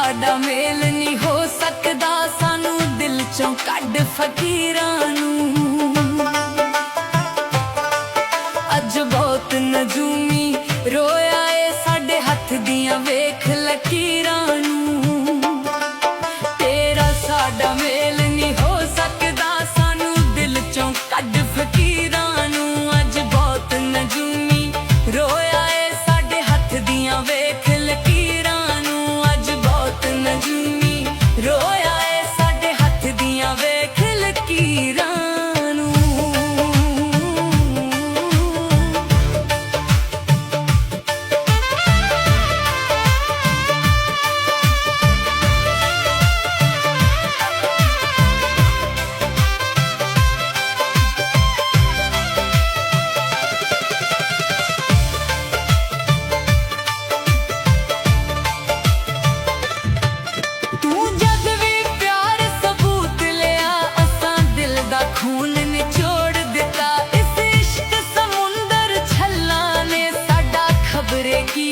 साडा मेल नहीं हो सकदा, सानू दिल चों कढ फकीरां नूं। अज बहुत नजूमी रोया ए साडे हथ दियां वेख लकीरां नूं। तेरा साडा मेल नहीं हो सकदा, सानू दिल चों कढ फकीरां नूं। अज बहुत नजूमी रोया ए साडे हथ दियां वेख लकीरां नूं। अज बहुत नजूमी रोया ए साडे हथ दियां वेख लकीरां नूं। तू जद भी प्यार सबूत लिया, असां दिल दा खून निचोड़ दिता। इस इश्क समुंदर छल्ला ने साडा खबरे की